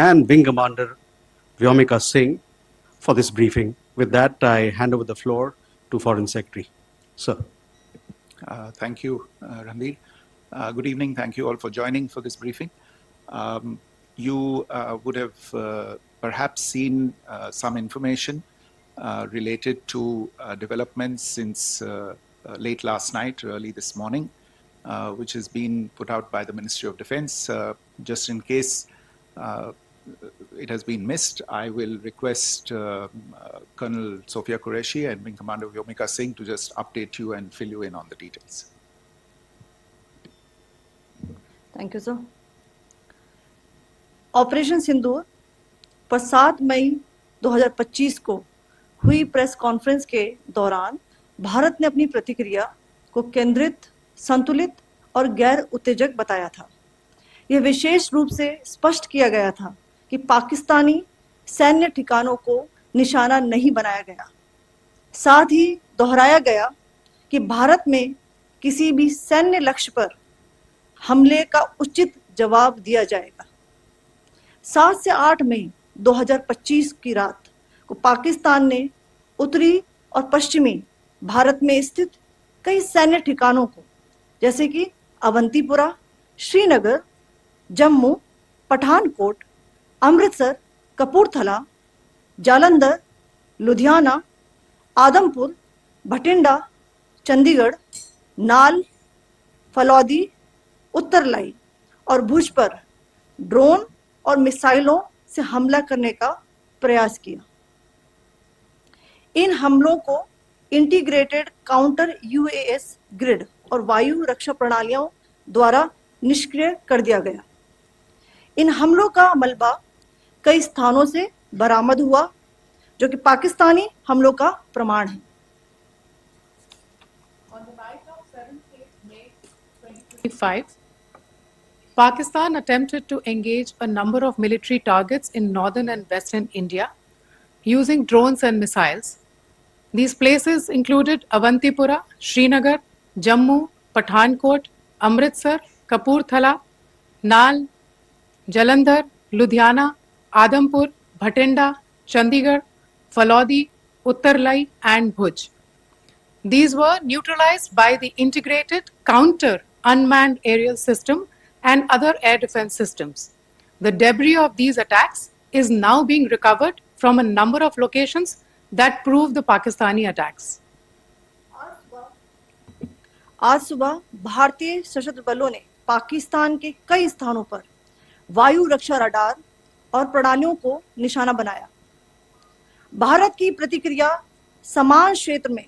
and Wing Commander Vyomika Singh for this briefing. With that, I hand over the floor to Foreign Secretary. Sir. Thank you, Ranveer. Good evening. Thank you all for joining for this briefing. You would have perhaps seen some information related to developments since late last night, early this morning, which has been put out by the Ministry of Defense. Just in case it has been missed, I will request Colonel Sophia Qureshi and Wing Commander Vyomika Singh to just update you and fill you in on the details. Thank you, sir. Operation Sindoor पर 7 मई 2025 को हुई press conference के दौरान भारत ने अपनी प्रतिक्रिया को केंद्रित, संतुलित और गैर उत्तेजक बताया था। यह विशेष रूप से स्पष्ट किया गया था कि पाकिस्तानी सैन्य ठिकानों को निशाना नहीं बनाया गया। साथ ही दोहराया गया कि भारत में किसी भी सैन्य लक्ष्य पर हमले का उचित जवाब दिया जाएगा। 7 से 8 मई 2025 की रात को पाकिस्तान ने उत्तरी और पश्चिमी भारत में स्थित कई सैन्य ठिकानों को, जैसे कि अवंतीपुरा, श्रीनगर, जम्मू, पठानकोट, अमृतसर, कपूरथला, जालंधर, लुधियाना, आदमपुर, भटिंडा, चंडीगढ़, नाल, फलौदी, उत्तरलाई और भुज पर ड्रोन और मिसाइलों से हमला करने का प्रयास किया। इन हमलों को इंटीग्रेटेड काउंटर यूएस ग्रिड और वायु रक्षा प्रणालियों द्वारा निष्क्रिय कर दिया गया। इन हमलों का मलबा कई स्थानों से बरामद हुआ, जो कि पाकिस्तानी हमलों का प्रमाण है। On the night of 7th May 2025, Pakistan attempted to engage a number of military targets in northern and western India using drones and missiles. These places included Avantipura, Srinagar, Jammu, Pathankot, Amritsar, Kapurthala, Nal, Jalandhar, Ludhiana, Adampur, Bhatinda, Chandigarh, Falodi, Uttarlai, and Bhuj. These were neutralized by the integrated counter unmanned aerial system and other air defense systems. The debris of these attacks is now being recovered from a number of locations that prove the Pakistani attacks. आज सुबह भारतीय सशस्त्र बलों ने पाकिस्तान के कई स्थानों पर वायु रक्षा रडार और प्रणालियों को निशाना बनाया। भारत की प्रतिक्रिया समान क्षेत्र में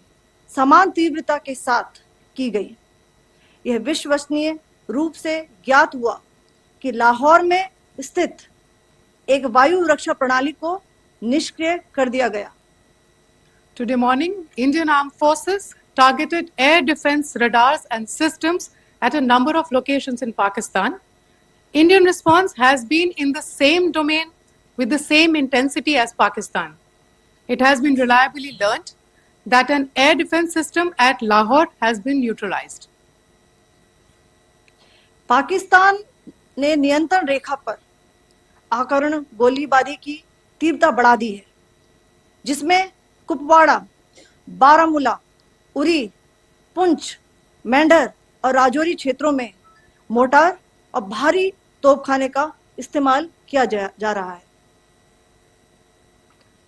समान तीव्रता के साथ की गई। यह विश्वसनीय रूप से ज्ञात हुआ कि लाहौर में स्थित एक वायु रक्षा प्रणाली को निष्क्रिय कर दिया गया। Today morning, Indian Armed Forces targeted air defense radars and systems at a number of locations in Pakistan. Indian response has been in the same domain with the same intensity as Pakistan. It has been reliably learnt that an air defense system at Lahore has been neutralized. Pakistan ने नियंत्रण रेखा पर आकरण गोलीबारी की तीव्रता बढ़ा दी है, जिसमें कुपवाड़ा, बारामूला, उरी, पुंछ, मेंढर और राजौरी क्षेत्रों में मोर्टार और भारी तोपखाने का इस्तेमाल किया जा रहा है।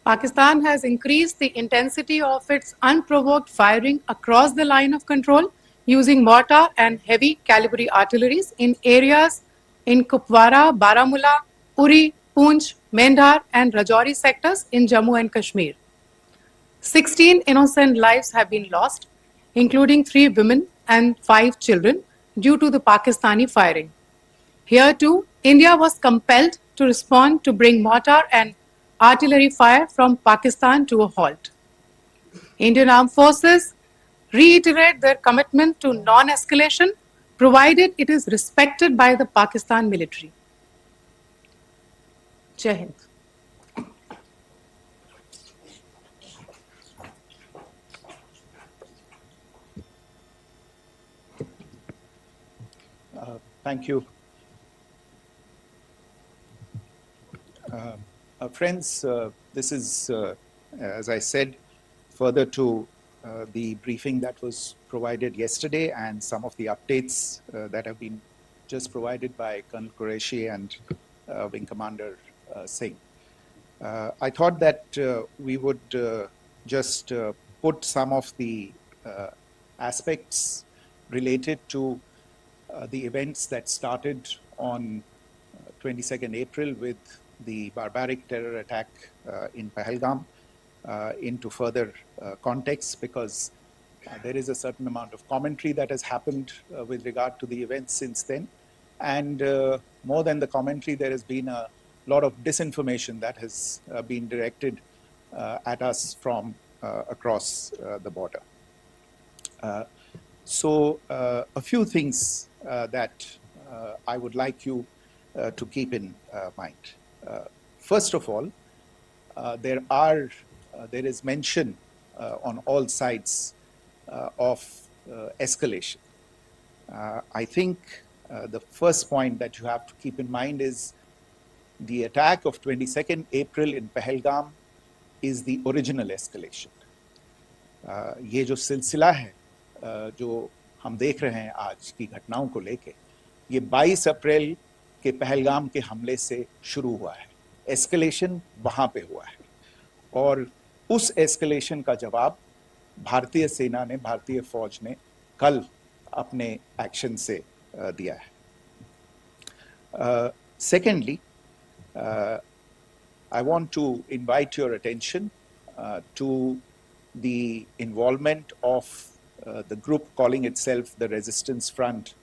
Pakistan has increased the intensity of its unprovoked firing across the line of control using mortar and heavy calibre artilleries in areas in Kupwara, Baramulla, Uri, Poonch, Mendhar and Rajouri sectors in Jammu and Kashmir. 16 innocent lives have been lost, including 3 women and 5 children, due to the Pakistani firing. Here too, India was compelled to respond to bring mortar and artillery fire from Pakistan to a halt. Indian Armed Forces reiterate their commitment to non-escalation, provided it is respected by the Pakistan military. Jai Hind. Thank you. Friends, this is, as I said, further to the briefing that was provided yesterday and some of the updates that have been just provided by Colonel Qureshi and Wing Commander Singh. I thought that we would just put some of the aspects related to the events that started on 22nd April with the barbaric terror attack in Pahalgam into further context, because there is a certain amount of commentary that has happened with regard to the events since then. And more than the commentary, there has been a lot of disinformation that has been directed at us from across the border. So a few things that I would like you to keep in mind. First of all, there is mention on all sides of escalation. I think the first point that you have to keep in mind is the attack of 22nd April in Pahalgam is the original escalation. ये जो सिलसिला है जो हम देख रहे हैं आज की घटनाओं को लेके, ये 22 अप्रैल के पहलगाम के हमले से शुरू हुआ है. एस्केलेशन वहां पे हुआ है और उस एस्केलेशन का जवाब भारतीय सेना ने, भारतीय फौज ने कल अपने एक्शन से दिया है. Secondly, I want to invite your attention to the involvement of the group calling itself the Resistance Front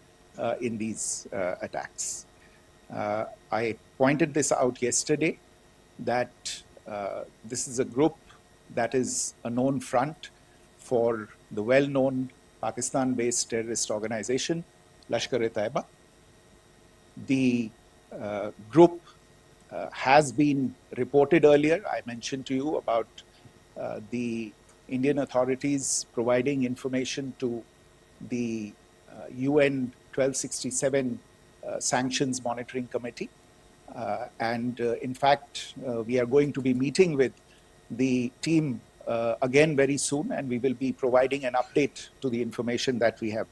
in these attacks. I pointed this out yesterday that this is a group that is a known front for the well-known Pakistan-based terrorist organization, Lashkar-e-Taiba. The group has been reported earlier. I mentioned to you about the Indian authorities providing information to the UN 1267 Sanctions Monitoring Committee. In fact, we are going to be meeting with the team again very soon, and we will be providing an update to the information that we have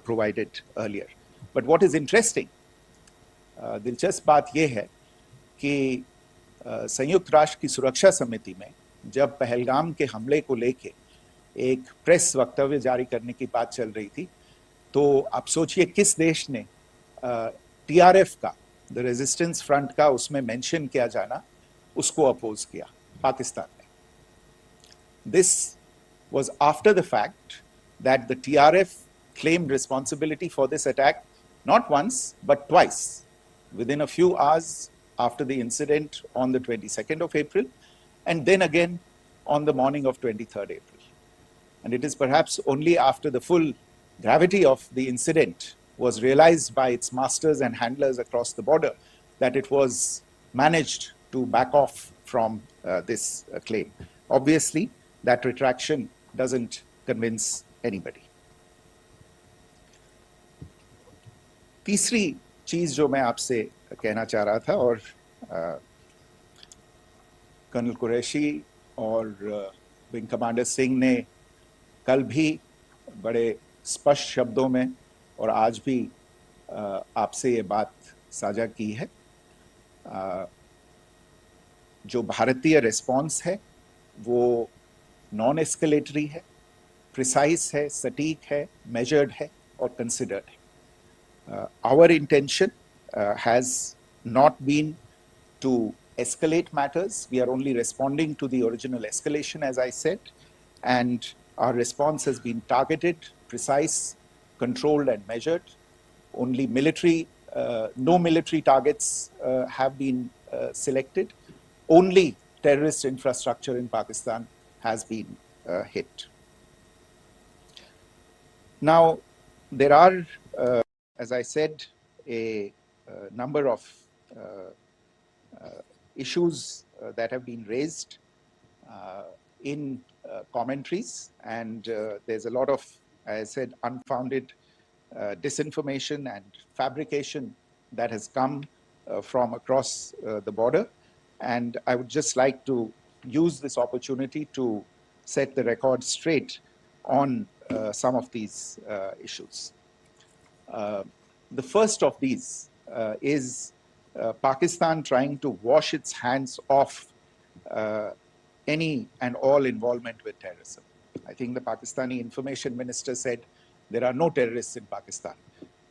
provided earlier. But what is interesting, दिलचस्प बात यह है कि संयुक्त राष्ट्र की सुरक्षा समिति में जब पहलगाम के हमले को लेके एक प्रेस वक्तव्य जारी करने की बात चल रही थी, तो आप सोचिए किस देश ने टीआरएफ का, द रेजिस्टेंस फ्रंट का उसमें मेंशन किया जाना, उसको अपोज किया, पाकिस्तान ने. This was after the fact that the TRF claimed responsibility for this attack not once but twice, within a few hours after the incident on the 22nd of April, and then again on the morning of 23rd April. And it is perhaps only after the full gravity of the incident was realized by its masters and handlers across the border that it was managed to back off from this claim. Obviously, that retraction doesn't convince anybody. तीसरी चीज जो मैं आपसे कहना चाह रहा था, और कर्नल कुरैशी और विंग कमांडर सिंह ने कल भी बड़े स्पष्ट शब्दों में और आज भी आपसे ये बात साझा की है. जो भारतीय रिस्पॉन्स है वो नॉन एस्केलेटरी है, प्रिसाइज है, सटीक है, मेजर्ड है और कंसिडर्ड है. Our intention has not been to escalate matters. We are only responding to the original escalation, as I said, and our response has been targeted, precise, controlled and measured. Only no military targets have been selected. Only terrorist infrastructure in Pakistan has been hit. Now, there are, as I said, a number of issues that have been raised in commentaries, and there's a lot of, as I said, unfounded disinformation and fabrication that has come from across the border. And I would just like to use this opportunity to set the record straight on some of these issues. The first of these is Pakistan trying to wash its hands off any and all involvement with terrorism. I think the Pakistani information minister said there are no terrorists in Pakistan.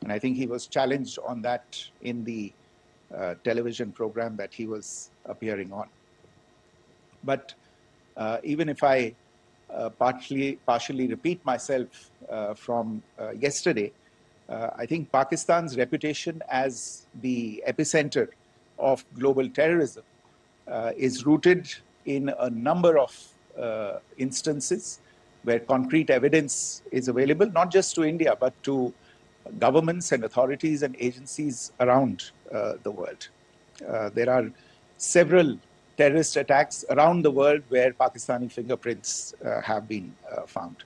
And I think he was challenged on that in the television program that he was appearing on. But even if I partially repeat myself from yesterday, I think Pakistan's reputation as the epicenter of global terrorism is rooted in a number of instances where concrete evidence is available, not just to India, but to governments and authorities and agencies around the world. There are several terrorist attacks around the world where Pakistani fingerprints have been found.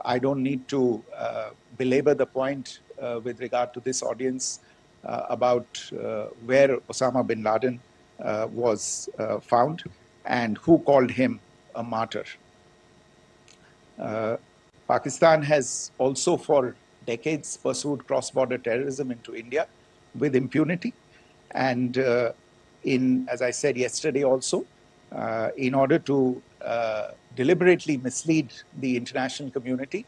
I don't need to belabor the point with regard to this audience about where Osama bin Laden was found and who called him a martyr. Pakistan has also for decades pursued cross-border terrorism into India with impunity. And as I said yesterday also, in order to deliberately mislead the international community,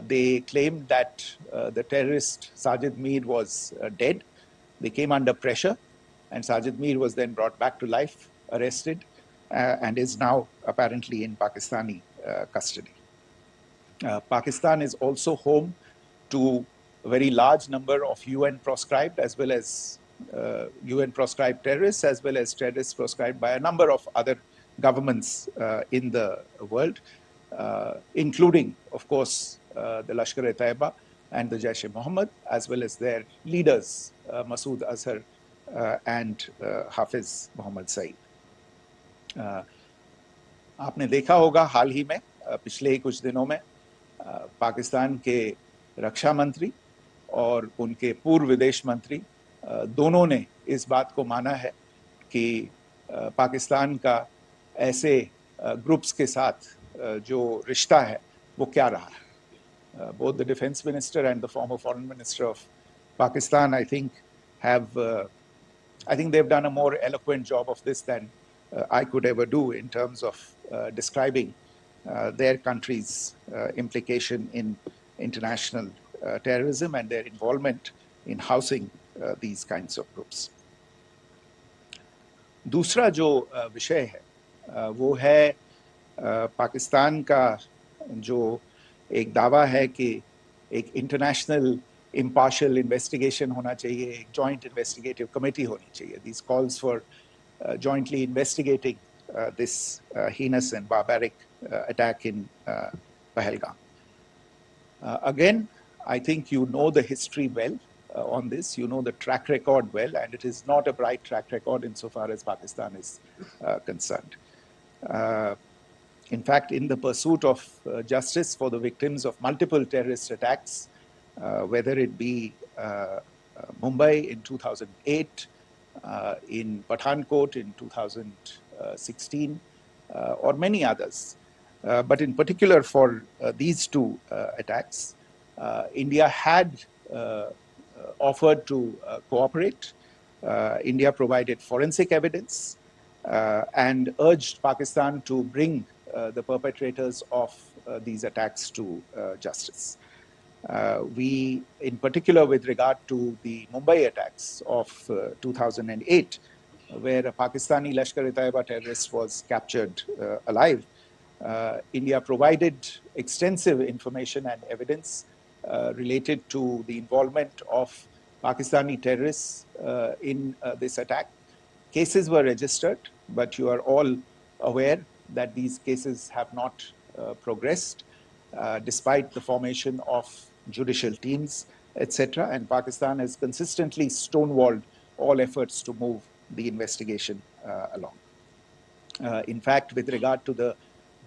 they claimed that the terrorist Sajid Mir was dead. They came under pressure, and Sajid Mir was then brought back to life, arrested, and is now apparently in Pakistani custody. Pakistan is also home to a very large number of UN proscribed as well as UN proscribed terrorists, as well as terrorists proscribed by a number of other governments in the world, including, of course, the Lashkar-e-Taiba and the Jaish-e-Mohammed, as well as their leaders, Masood Azhar and Hafiz Mohammed Saeed. आपने देखा होगा हाल ही में पिछले ही कुछ दिनों में पाकिस्तान के रक्षा मंत्री और उनके पूर्व विदेश मंत्री दोनों ने इस बात को माना है कि पाकिस्तान का ऐसे ग्रुप्स के साथ जो रिश्ता है वो क्या रहा है. Both the defense minister and the former foreign minister of Pakistan, I think they've done a more eloquent job of this than I could ever do in terms of describing their country's implication in international terrorism and their involvement in housing these kinds of groups. दूसरा जो विषय है वो है पाकिस्तान का जो एक दावा है कि एक इंटरनेशनल impartial investigation होना चाहिए, एक joint investigative committee होनी चाहिए. These calls for jointly investigating this heinous and barbaric attack in Pahalgam. Again, I think you know the history well on this. You know the track record well, and it is not a bright track record insofar as Pakistan is concerned. In fact, in the pursuit of justice for the victims of multiple terrorist attacks, whether it be Mumbai in 2008, in Pathankot in 2016, or many others. But in particular for these two attacks, India had offered to cooperate. India provided forensic evidence and urged Pakistan to bring the perpetrators of these attacks to justice. We, in particular with regard to the Mumbai attacks of 2008, where a Pakistani Lashkar-e-Taiba terrorist was captured alive, India provided extensive information and evidence related to the involvement of Pakistani terrorists in this attack. Cases were registered, but you are all aware that these cases have not progressed, despite the formation of judicial teams, etc. And Pakistan has consistently stonewalled all efforts to move the investigation along. In fact, with regard to the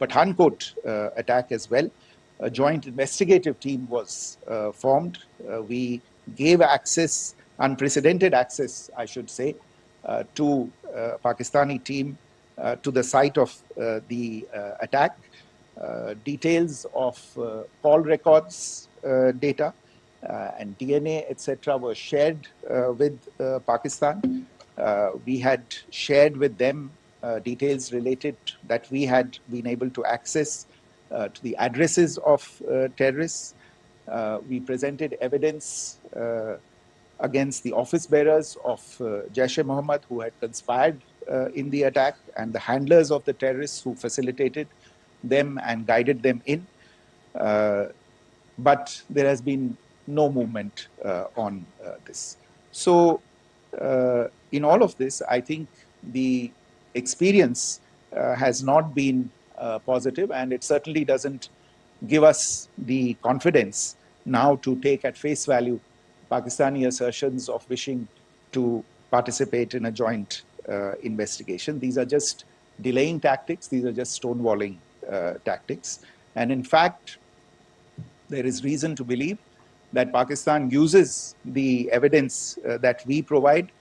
Pathankot attack as well, a joint investigative team was formed. We gave access, unprecedented access, I should say, to Pakistani team to the site of the attack. Details of call records data and DNA, etc., were shared with Pakistan. We had shared with them details related that we had been able to access to the addresses of terrorists. We presented evidence against the office bearers of Jaish-e-Mohammed who had conspired in the attack, and the handlers of the terrorists who facilitated them and guided them in. But there has been no movement on this. So in all of this, I think the experience has not been positive, and it certainly doesn't give us the confidence now to take at face value Pakistani assertions of wishing to participate in a joint investigation. These are just delaying tactics. These are just stonewalling tactics. And in fact, there is reason to believe that Pakistan uses the evidence that we provide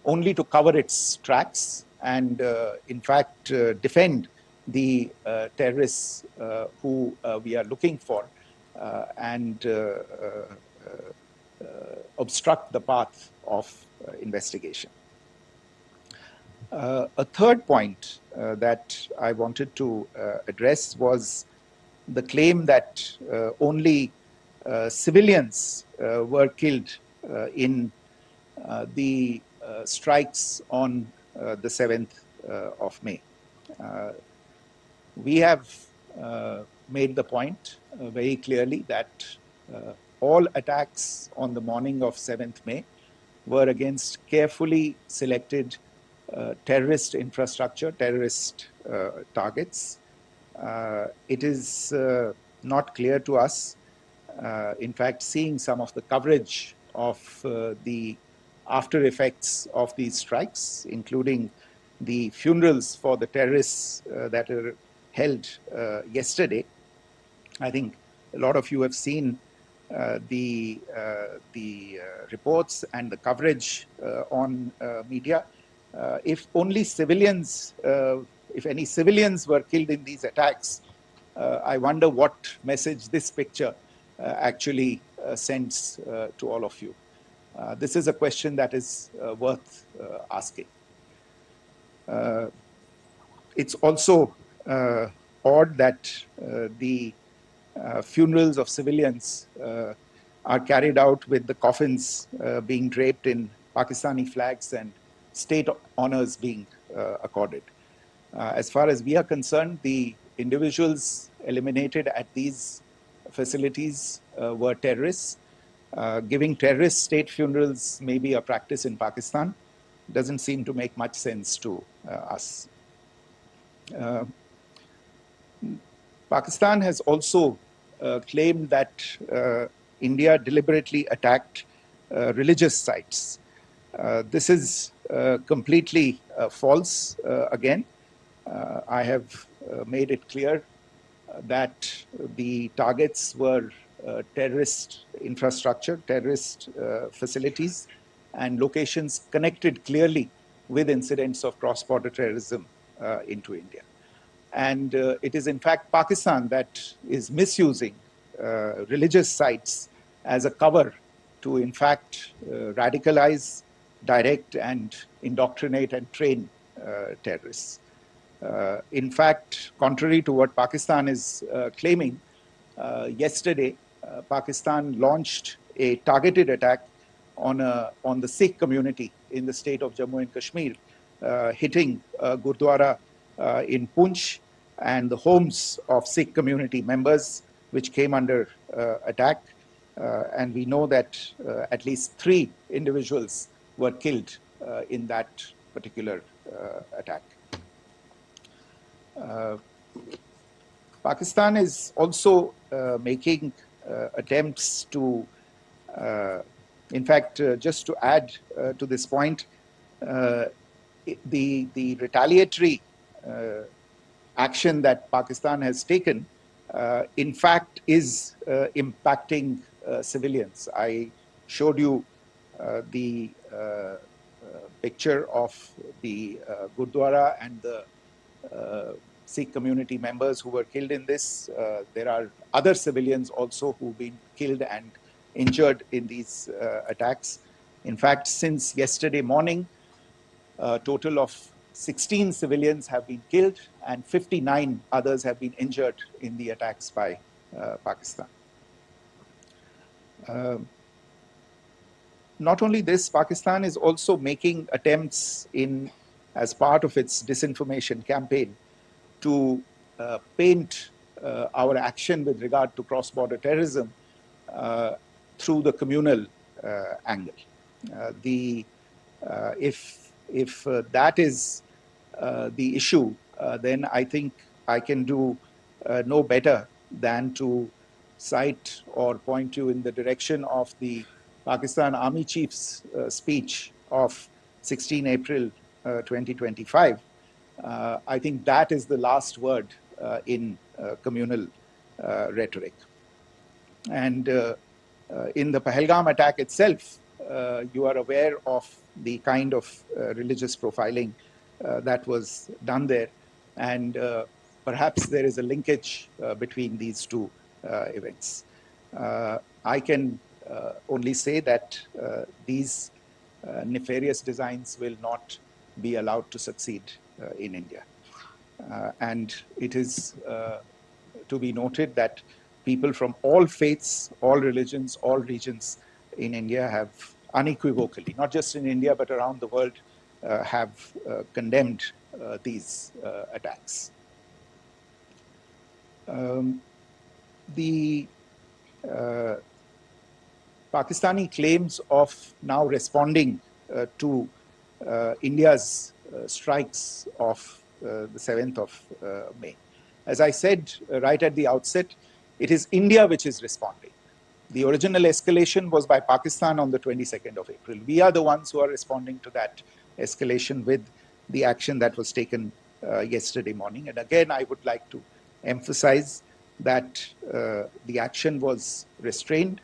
only to cover its tracks and, in fact, defend the terrorists who we are looking for and obstruct the path of investigation. A third point that I wanted to address was the claim that only civilians were killed in the strikes on the 7th of May. We have made the point very clearly that all attacks on the morning of 7th May were against carefully selected terrorist infrastructure, terrorist targets. It is not clear to us, in fact, seeing some of the coverage of the after effects of these strikes, including the funerals for the terrorists that are held yesterday. I think a lot of you have seen the reports and the coverage on media. If only civilians, if any civilians were killed in these attacks, I wonder what message this picture actually sends to all of you. This is a question that is worth asking. It's also odd that the funerals of civilians are carried out with the coffins being draped in Pakistani flags and state honors being accorded. As far as we are concerned, the individuals eliminated at these facilities were terrorists. Giving terrorist state funerals may be a practice in Pakistan. Doesn't seem to make much sense to us. Pakistan has also claimed that India deliberately attacked religious sites. This is completely false again. I have made it clear that the targets were terrorist infrastructure, terrorist facilities, and locations connected clearly with incidents of cross-border terrorism into India. And it is in fact Pakistan that is misusing religious sites as a cover to in fact radicalize, direct and indoctrinate and train terrorists. In fact, contrary to what Pakistan is claiming, yesterday Pakistan launched a targeted attack on the Sikh community in the state of Jammu and Kashmir, hitting Gurdwara in Poonch and the homes of Sikh community members, which came under attack. And we know that at least 3 individuals were killed in that particular attack. Pakistan is also making attempts to, in fact, just to add to this point, the retaliatory action that Pakistan has taken, in fact, is impacting civilians. I showed you the picture of the Gurdwara and the Sikh community members who were killed in this. There are other civilians also who've been killed and injured in these attacks. In fact, since yesterday morning, a total of 16 civilians have been killed and 59 others have been injured in the attacks by Pakistan. Not only this, Pakistan is also making attempts as part of its disinformation campaign to paint our action with regard to cross-border terrorism through the communal angle. If that is the issue, then I think I can do no better than to cite or point you in the direction of the Pakistan Army Chief's speech of 16 April 2025. I think that is the last word in communal rhetoric. And in the Pahalgam attack itself, you are aware of the kind of religious profiling that was done there. And perhaps there is a linkage between these two events. I can only say that these nefarious designs will not be allowed to succeed in India. And it is to be noted that people from all faiths, all religions, all regions in India have unequivocally, not just in India but around the world, have condemned these attacks. The Pakistani claims of now responding to India's strikes of the 7th of May. As I said right at the outset, it is India which is responding. The original escalation was by Pakistan on the 22nd of April. We are the ones who are responding to that escalation with the action that was taken yesterday morning. And again, I would like to emphasize that the action was restrained.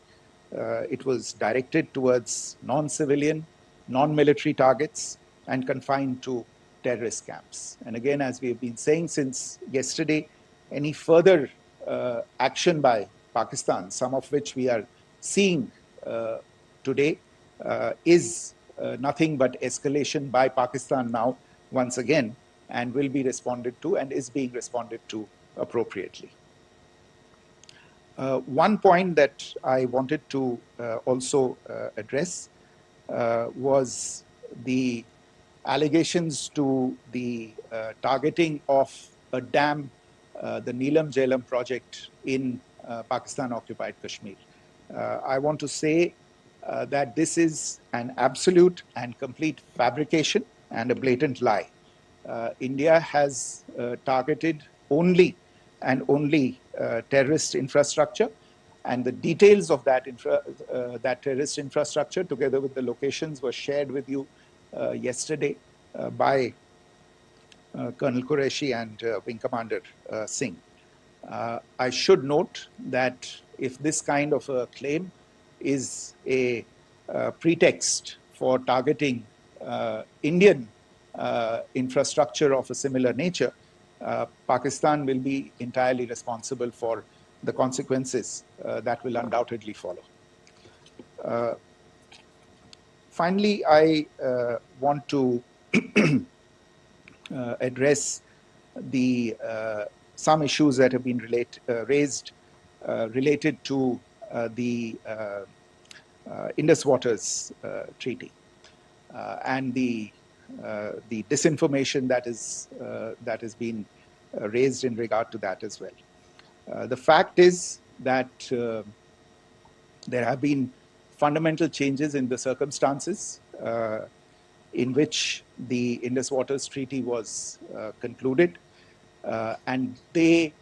It was directed towards non-civilian, non-military targets and confined to terrorist camps. And again, as we have been saying since yesterday, any further action by Pakistan, some of which we are seeing today, is nothing but escalation by Pakistan now, once again, and will be responded to and is being responded to appropriately. One point that I wanted to also address was the allegations to the targeting of a dam, the Neelam Jhelum project in Pakistan-occupied Kashmir. I want to say that this is an absolute and complete fabrication and a blatant lie. India has targeted only and only terrorist infrastructure, and the details of that, that terrorist infrastructure, together with the locations, were shared with you yesterday by Colonel Qureshi and Wing Commander Singh. I should note that if this kind of a claim is a pretext for targeting Indian infrastructure of a similar nature, Pakistan will be entirely responsible for the consequences that will undoubtedly follow. Finally, I want to address some issues that have been raised related to the Indus Waters Treaty and the disinformation that has been raised in regard to that as well. The fact is that there have been fundamental changes in the circumstances in which the Indus Waters Treaty was concluded, and they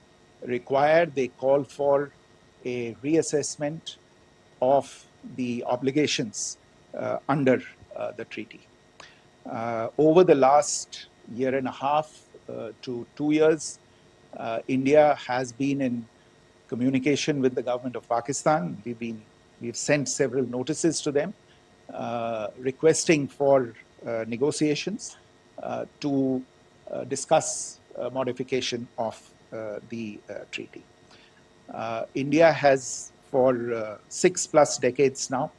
call for a reassessment of the obligations under the treaty. Over the last year and a half to 2 years, India has been in communication with the government of Pakistan. We've sent several notices to them requesting for negotiations to discuss modification of the treaty. India has for 6+ decades now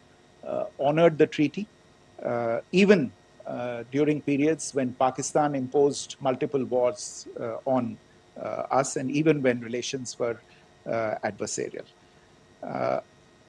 honored the treaty, even during periods when Pakistan imposed multiple wars on us, and even when relations were adversarial.